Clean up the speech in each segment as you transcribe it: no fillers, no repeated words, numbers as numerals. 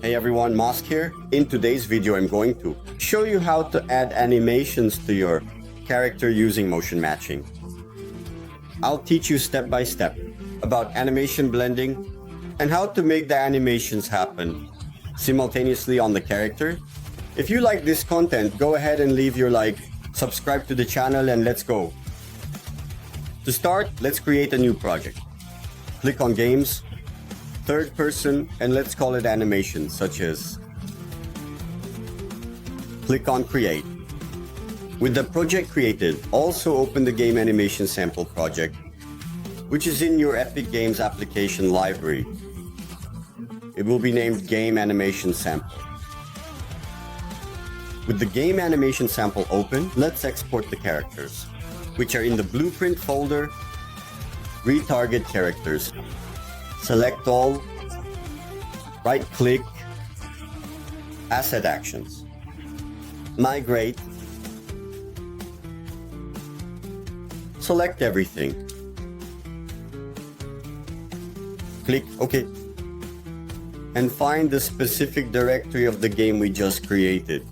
Hey everyone, Mosk here. In today's video, I'm going to show you how to add animations to your character using motion matching. I'll teach you step by step about animation blending and how to make the animations happen simultaneously on the character. If you like this content, go ahead and leave your like, subscribe to the channel, and let's go. To start, let's create a new project. Click on Games, Third Person, and let's call it animation, such as. Click on Create. With the project created, also open the Game Animation Sample project, which is in your Epic Games application library. It will be named Game Animation Sample. With the Game Animation Sample open, let's export the characters, which are in the Blueprint folder, Retarget Characters. Select all, right-click, Asset Actions, Migrate, select everything, click OK, and find the specific directory of the game we just created.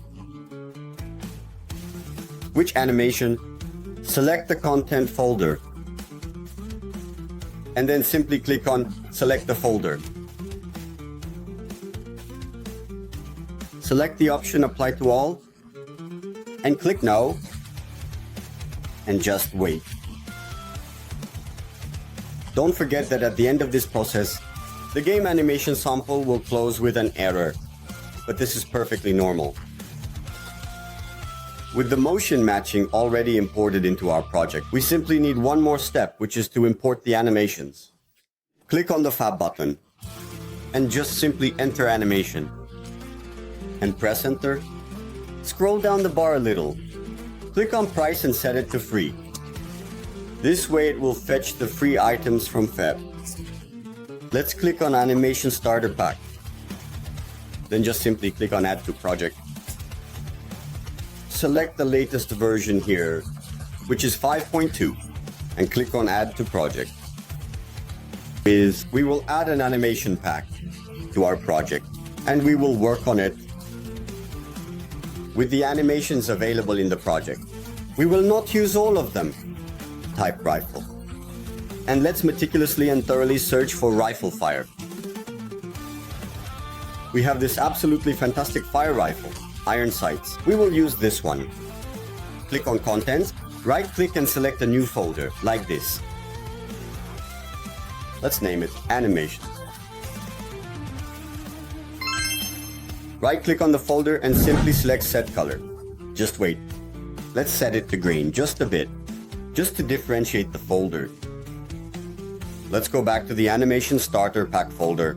Which animation? Select the content folder, and then simply click on Select the folder. Select the option Apply to All, and click Now, and just wait. Don't forget that at the end of this process, the game animation sample will close with an error, but this is perfectly normal. With the motion matching already imported into our project, we simply need one more step, which is to import the animations. Click on the Fab button and just simply enter animation and press enter. Scroll down the bar a little. Click on price and set it to free. This way it will fetch the free items from Fab. Let's click on Animation Starter Pack. Then just simply click on Add to Project. Select the latest version here, which is 5.2, and click on Add to Project. We will add an animation pack to our project, and we will work on it with the animations available in the project. We will not use all of them. Type rifle. And let's meticulously and thoroughly search for rifle fire. We have this absolutely fantastic fire rifle, iron sights. We will use this one. Click on Contents, right-click and select a new folder, like this. Let's name it Animation. Right-click on the folder and simply select Set Color. Just wait. Let's set it to green, just a bit, just to differentiate the folder. Let's go back to the Animation Starter Pack folder,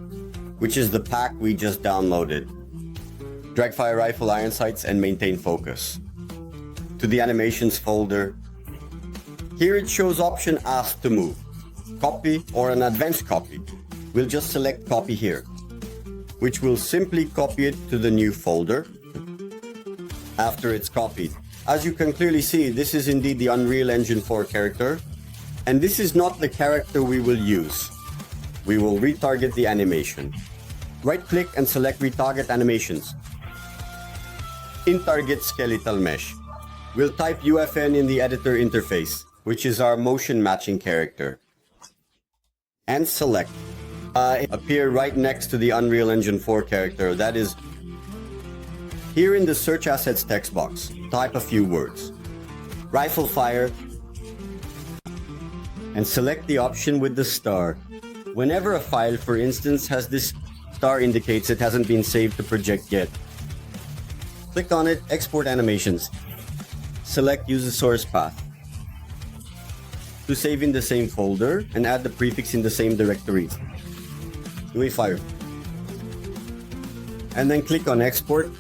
which is the pack we just downloaded. Drag Fire Rifle Iron Sights and maintain focus. To the Animations folder. Here it shows option Ask to Move, Copy or an Advanced Copy. We'll just select Copy here, which will simply copy it to the new folder. After it's copied, as you can clearly see, this is indeed the Unreal Engine 4 character, and this is not the character we will use. We will retarget the animation. Right-click and select Retarget Animations. In Target Skeletal Mesh, we'll type UFN in the editor interface, which is our motion matching character, and select. Appear right next to the Unreal Engine 4 character, that is. Here in the Search Assets text box, type a few words. Rifle fire, and select the option with the star. Whenever a file, for instance, has this star, indicates it hasn't been saved to project yet. Click on it, Export Animations. Select Use the Source Path to save in the same folder and add the prefix in the same directory. Do a fire. And then click on Export.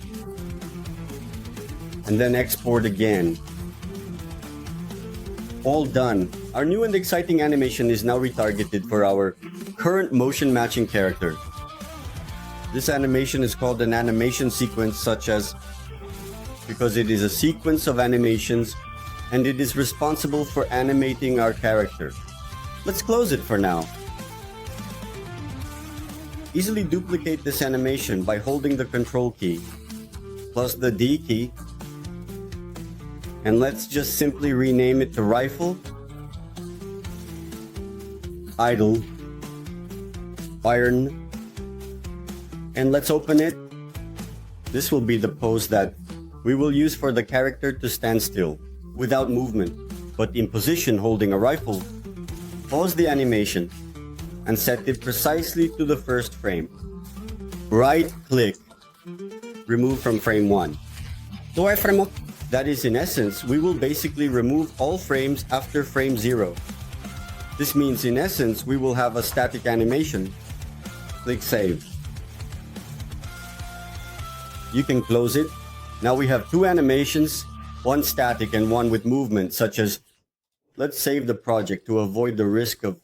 And then export again. All done. Our new and exciting animation is now retargeted for our current motion matching character. This animation is called an animation sequence, such as because it is a sequence of animations and it is responsible for animating our character. Let's close it for now. Easily duplicate this animation by holding the Control key plus the D key, and let's just simply rename it to Rifle, Idle, Iron, and let's open it. This will be the pose that we will use for the character to stand still without movement, but in position holding a rifle. Pause the animation and set it precisely to the first frame. Right click, remove from frame 1. That is, in essence, we will basically remove all frames after frame 0. This means, in essence, we will have a static animation. Click Save. You can close it. Now we have two animations, one static and one with movement, such as, let's save the project to avoid the risk of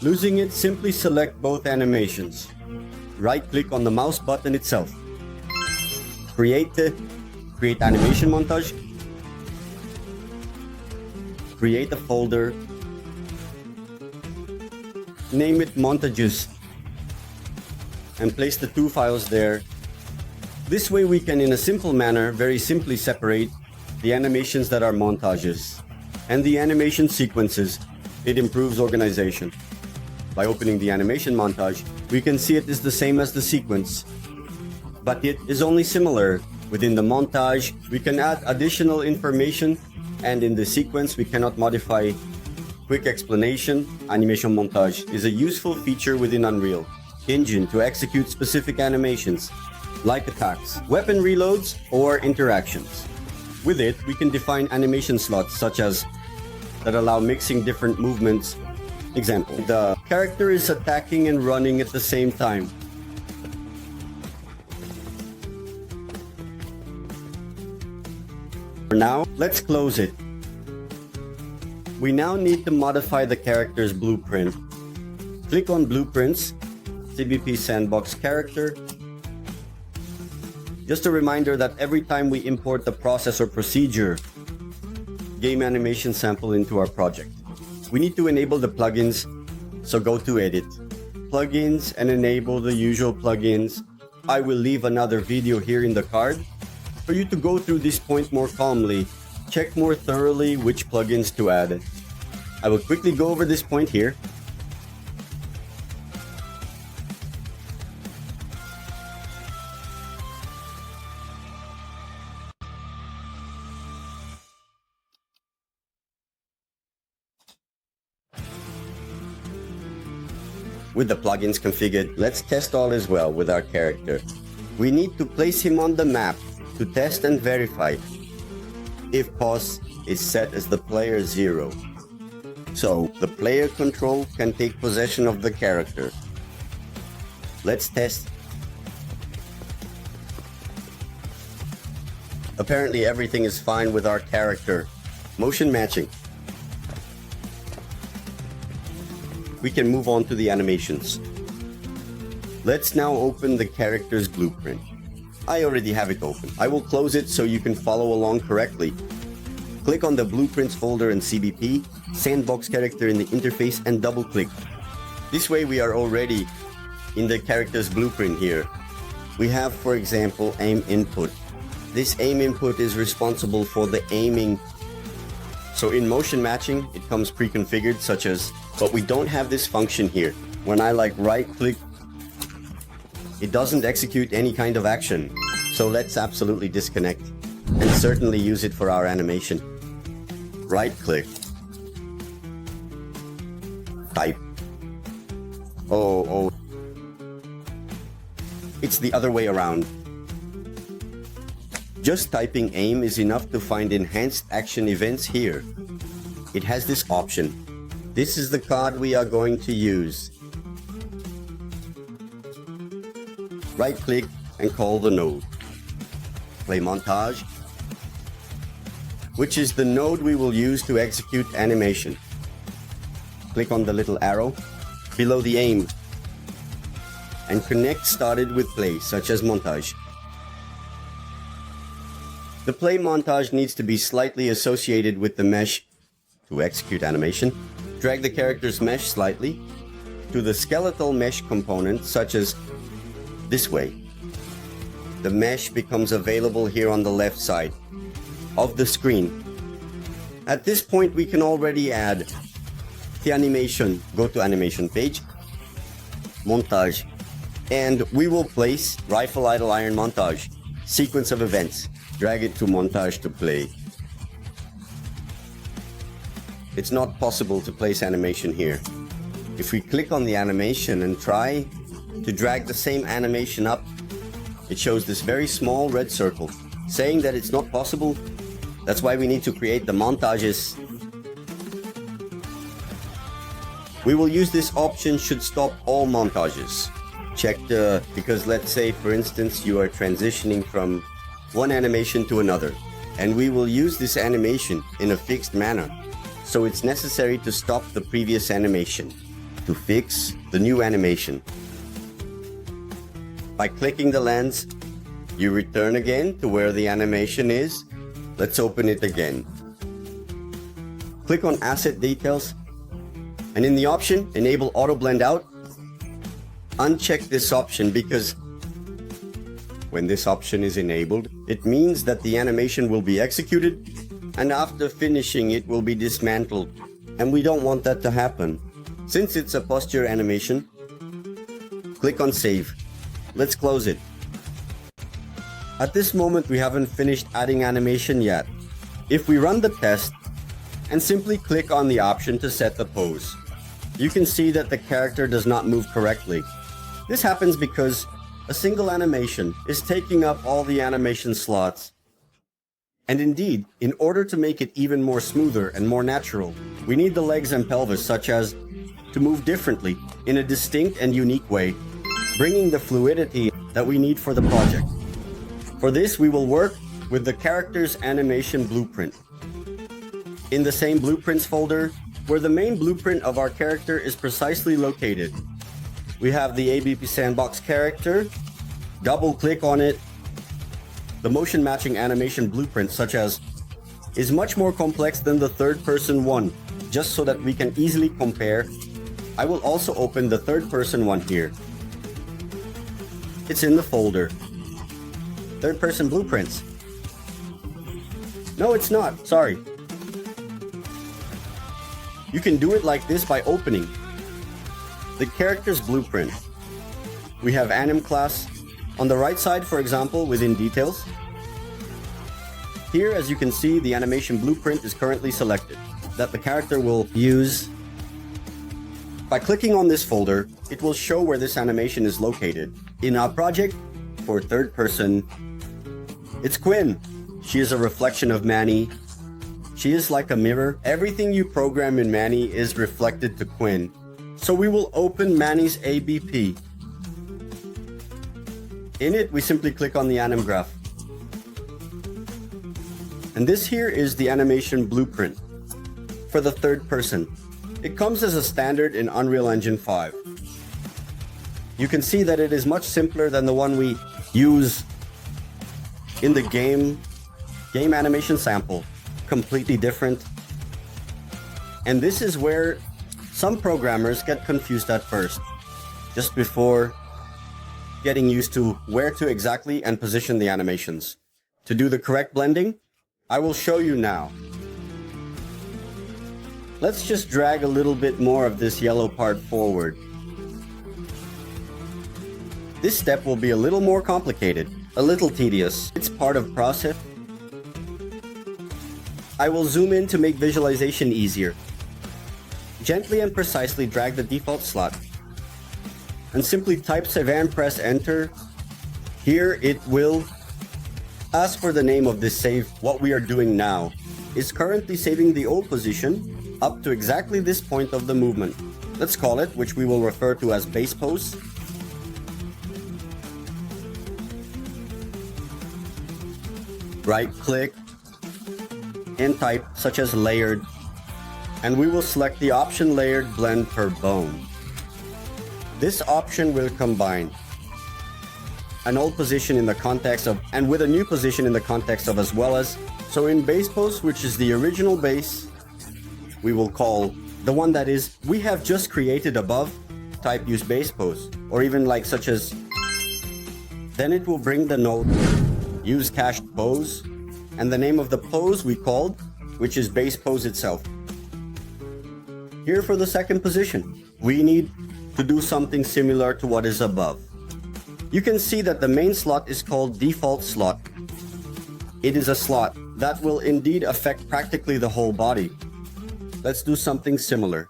losing it. Simply select both animations. Right-click on the mouse button itself. Create animation montage. Create a folder. Name it montages. And place the two files there. This way we can, in a simple manner, very simply separate the animations that are montages and the animation sequences. It improves organization. By opening the animation montage, we can see it is the same as the sequence, but it is only similar. Within the montage, we can add additional information, and in the sequence, we cannot modify. Quick explanation: animation montage is a useful feature within Unreal Engine to execute specific animations, like attacks, weapon reloads, or interactions. With it, we can define animation slots such as that allow mixing different movements. Example, the character is attacking and running at the same time. For now, let's close it. We now need to modify the character's blueprint. Click on Blueprints, CBP Sandbox Character. Just a reminder that every time we import the process or procedure game animation sample into our project, we need to enable the plugins. So go to Edit, Plugins, and enable the usual plugins. I will leave another video here in the card for you to go through this point more calmly. Check more thoroughly which plugins to add. I will quickly go over this point here. With the plugins configured, let's test all is well with our character. We need to place him on the map to test and verify if pause is set as the player 0. So the player control can take possession of the character. Let's test. Apparently everything is fine with our character. Motion matching. We can move on to the animations. Let's now open the character's blueprint. I already have it open. I will close it so you can follow along correctly. Click on the Blueprints folder in CBP, Sandbox Character in the interface, and double click. This way we are already in the character's blueprint here. We have, for example, aim input. This aim input is responsible for the aiming. So in motion matching, it comes pre-configured, such as, but we don't have this function here. When I right click, it doesn't execute any kind of action. So let's absolutely disconnect and certainly use it for our animation. Right click, type. Oh, it's the other way around. Just typing aim is enough to find enhanced action events here. It has this option. This is the card we are going to use. Right click and call the node. Play montage, which is the node we will use to execute animation. Click on the little arrow below the aim and connect started with play, such as montage. The play montage needs to be slightly associated with the mesh to execute animation. Drag the character's mesh slightly to the skeletal mesh component, such as this way. The mesh becomes available here on the left side of the screen. At this point, we can already add the animation. Go to animation page, montage, and we will place rifle idle iron montage, sequence of events. Drag it to montage to play. It's not possible to place animation here. If we click on the animation and try to drag the same animation up, it shows this very small red circle saying that it's not possible. That's why we need to create the montages. We will use this option should stop all montages. Check because let's say for instance you are transitioning from one animation to another, and we will use this animation in a fixed manner. So it's necessary to stop the previous animation to fix the new animation. By clicking the lens, you return again to where the animation is. Let's open it again. Click on Asset Details, and in the option, Enable Auto Blend Out, uncheck this option because when this option is enabled, it means that the animation will be executed, and after finishing it will be dismantled, and we don't want that to happen. Since it's a posture animation, click on Save. Let's close it. At this moment, we haven't finished adding animation yet. If we run the test and simply click on the option to set the pose, you can see that the character does not move correctly. This happens because a single animation is taking up all the animation slots. And indeed, in order to make it even more smoother and more natural, we need the legs and pelvis such as to move differently in a distinct and unique way, bringing the fluidity that we need for the project. For this, we will work with the character's animation blueprint. In the same blueprints folder, where the main blueprint of our character is precisely located, we have the ABP Sandbox character. Double click on it. The motion matching animation blueprint, such as, is much more complex than the third person one, just so that we can easily compare. I will also open the third person one here. It's in the folder. Third person blueprints. No, it's not. Sorry. You can do it like this by opening the character's blueprint. We have anim class on the right side, for example, within details. Here, as you can see, the animation blueprint is currently selected that the character will use. By clicking on this folder, it will show where this animation is located. In our project, for third person, it's Quinn. She is a reflection of Manny. She is like a mirror. Everything you program in Manny is reflected to Quinn. So we will open Manny's ABP. In it, we simply click on the anim graph. And this here is the animation blueprint for the third person. It comes as a standard in Unreal Engine 5. You can see that it is much simpler than the one we use in the game animation sample. Completely different. And this is where some programmers get confused at first, just before getting used to where to exactly and position the animations. To do the correct blending, I will show you now. Let's just drag a little bit more of this yellow part forward. This step will be a little more complicated, a little tedious. It's part of process. I will zoom in to make visualization easier. Gently and precisely drag the default slot and simply type save and press enter. Here it will ask for the name of this save. What we are doing now is currently saving the old position up to exactly this point of the movement. Let's call it, which we will refer to as base pose. Right click and type such as layered, and we will select the option layered blend per bone. This option will combine an old position in the context of and with a new position in the context of as well as. So in base pose, which is the original base, we will call the one that is we have just created above, type use base pose, or even like such as Then it will bring the note, use cached pose, and the name of the pose we called, which is base pose itself. Here for the second position, we need to do something similar to what is above. You can see that the main slot is called default slot. It is a slot that will indeed affect practically the whole body. Let's do something similar,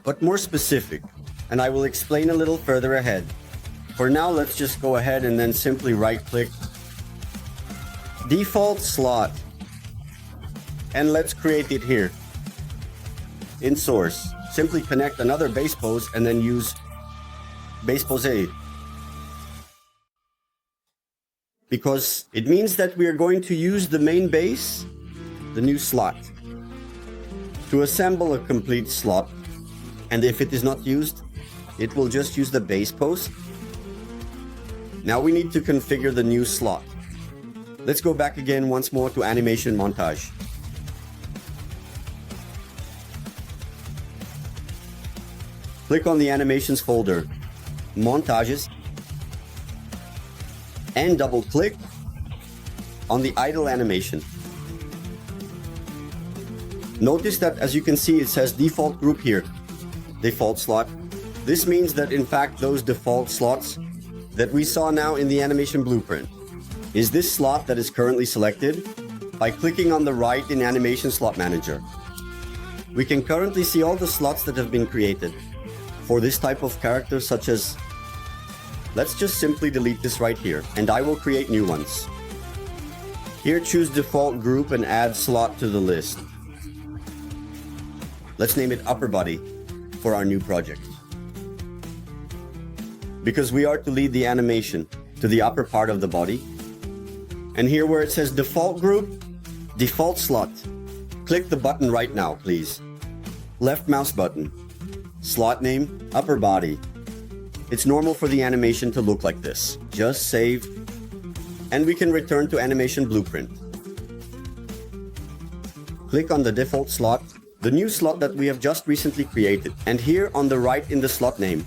but more specific, and I will explain a little further ahead. For now, let's just go ahead and then simply right-click default slot, and let's create it here. In source, simply connect another base pose and then use base pose A, because it means that we are going to use the main base, the new slot, to assemble a complete slot, and if it is not used, it will just use the base pose. Now we need to configure the new slot. Let's go back again once more to animation montage. Click on the animations folder, montages, and double click on the idle animation. Notice that as you can see, it says default group here, default slot. This means that in fact those default slots that we saw now in the animation blueprint is this slot that is currently selected by clicking on the right in Animation Slot Manager. We can currently see all the slots that have been created for this type of character, such as, let's just simply delete this right here and I will create new ones. Here choose default group and add slot to the list. Let's name it upper body for our new project, because we are to lead the animation to the upper part of the body. And here where it says default group, default slot, click the button right now, please. Left mouse button, slot name, upper body. It's normal for the animation to look like this. Just save, and we can return to animation blueprint. Click on the default slot, the new slot that we have just recently created. And here on the right in the slot name,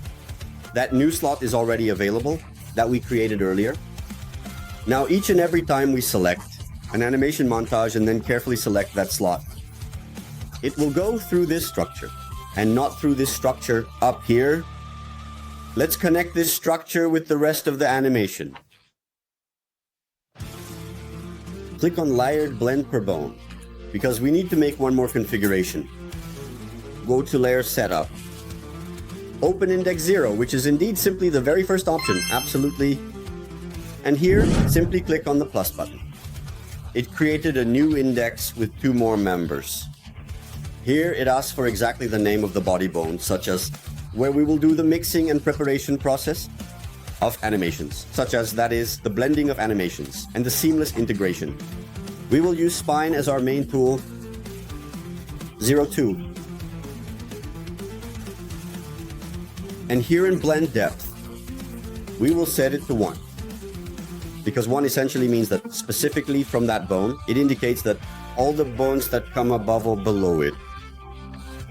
that new slot is already available that we created earlier. Now each and every time we select an animation montage and then carefully select that slot, it will go through this structure and not through this structure up here. Let's connect this structure with the rest of the animation. Click on layered blend per bone, because we need to make one more configuration. Go to layer setup. Open index 0, which is indeed simply the very first option, absolutely. And here, simply click on the plus button. It created a new index with 2 more members. Here it asks for exactly the name of the body bone, such as where we will do the mixing and preparation process of animations, such as that is the blending of animations and the seamless integration. We will use spine as our main tool, 02. And here in blend depth, we will set it to 1. Because 1 essentially means that specifically from that bone, it indicates that all the bones that come above or below it,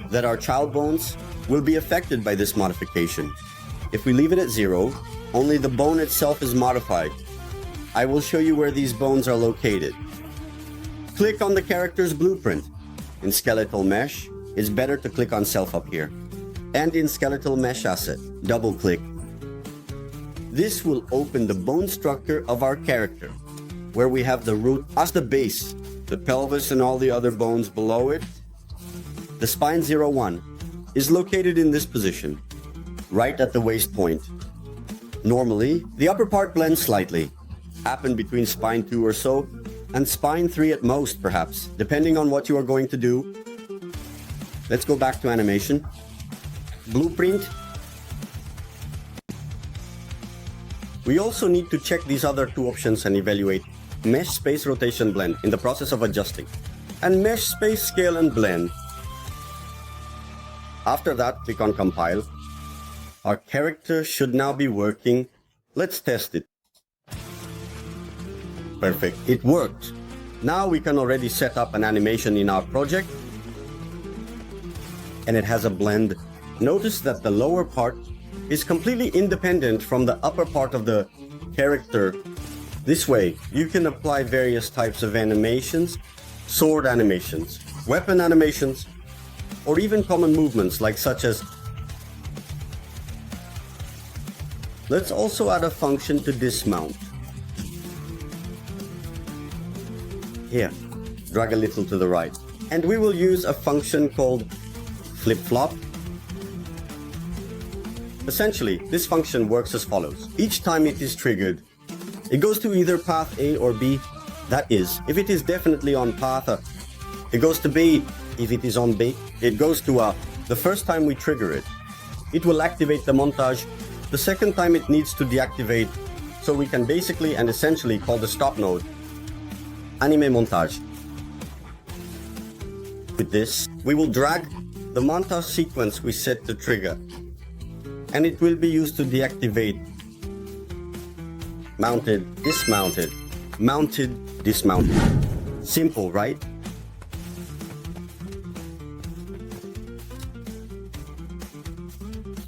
that are child bones, will be affected by this modification. If we leave it at 0, only the bone itself is modified. I will show you where these bones are located. Click on the character's blueprint. In skeletal mesh, it's better to click on self up here. And in skeletal mesh asset, double click. This will open the bone structure of our character, where we have the root as the base, the pelvis and all the other bones below it. The spine 01 is located in this position, right at the waist point. Normally, the upper part blends slightly, happen between spine 2 or so, and spine 3 at most perhaps, depending on what you are going to do. Let's go back to animation. Blueprint. We also need to check these other 2 options and evaluate mesh space rotation blend in the process of adjusting, and mesh space scale and blend. After that, click on compile. Our character should now be working. Let's test it. Perfect, it worked. Now we can already set up an animation in our project, and it has a blend. Notice that the lower part is completely independent from the upper part of the character This way, you can apply various types of animations, sword animations, weapon animations, or even common movements like such as... Let's also add a function to dismount. Here, drag a little to the right. And we will use a function called flip-flop. Essentially, this function works as follows. Each time it is triggered, it goes to either path A or B. That is, if it is definitely on path A, it goes to B. If it is on B, it goes to A. The first time we trigger it, it will activate the montage. The second time it needs to deactivate, so we can basically and essentially call the stop node anime montage. With this, we will drag the montage sequence we set to trigger, and it will be used to deactivate mounted, dismounted, mounted, dismounted. Simple, right?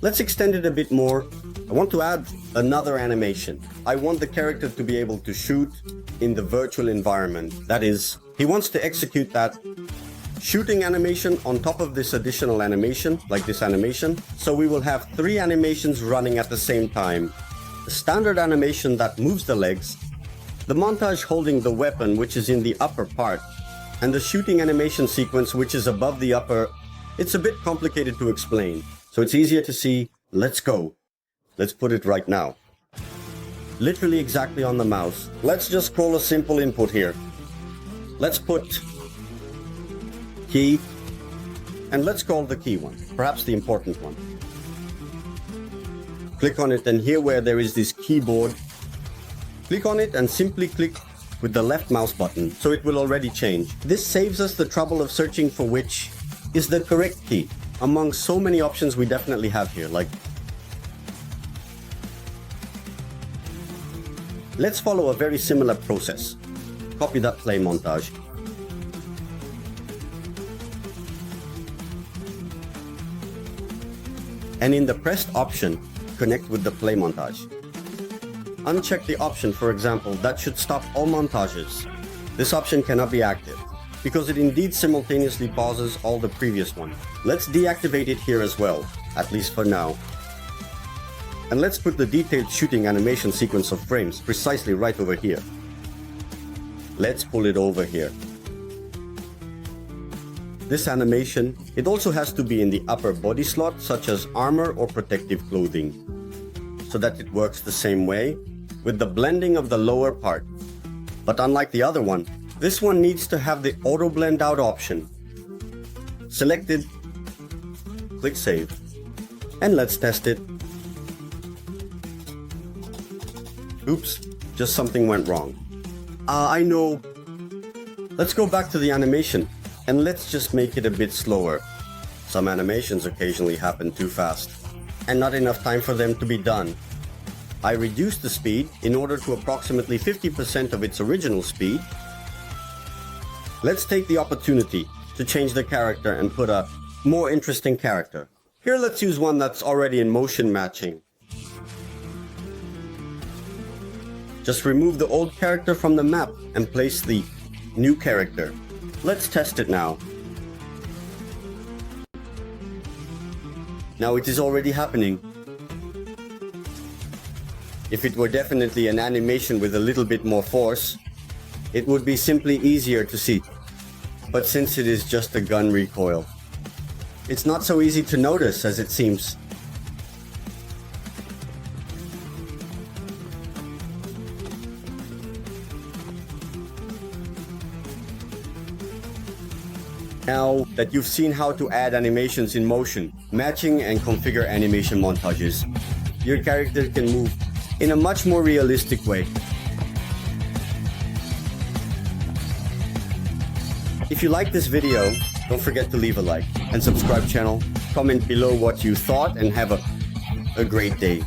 Let's extend it a bit more. I want to add another animation. I want the character to be able to shoot in the virtual environment. That is, he wants to execute that shooting animation on top of this additional animation, like this animation. So we will have 3 animations running at the same time. The standard animation that moves the legs, the montage holding the weapon which is in the upper part, and the shooting animation sequence which is above the upper. It's a bit complicated to explain, so it's easier to see. Let's go. Let's put it right now. Literally exactly on the mouse. Let's just call a simple input here. Let's put key, and let's call the key one, perhaps the important one. Click on it, and here where there is this keyboard, click on it and simply click with the left mouse button, so it will already change. This saves us the trouble of searching for which is the correct key among so many options we definitely have here. Like, let's follow a very similar process. Copy that play montage. And in the pressed option, connect with the play montage. Uncheck the option, for example, that should stop all montages. This option cannot be active, because it indeed simultaneously pauses all the previous ones. Let's deactivate it here as well, at least for now. And let's put the detailed shooting animation sequence of frames precisely right over here. Let's pull it over here. This animation, it also has to be in the upper body slot, such as armor or protective clothing, so that it works the same way with the blending of the lower part. But unlike the other one, this one needs to have the auto blend out option. Selected, click save, and let's test it. Oops, just something went wrong. I know. Let's go back to the animation. And let's just make it a bit slower. Some animations occasionally happen too fast, and not enough time for them to be done. I reduced the speed in order to approximately 50% of its original speed. Let's take the opportunity to change the character and put a more interesting character. Here let's use one that's already in motion matching. Just remove the old character from the map and place the new character. Let's test it now. Now it is already happening. If it were definitely an animation with a little bit more force, it would be simply easier to see. But since it is just a gun recoil, it's not so easy to notice as it seems. Now that you've seen how to add animations in motion, matching and configure animation montages, your character can move in a much more realistic way. If you like this video, don't forget to leave a like and subscribe channel, comment below what you thought, and have a great day.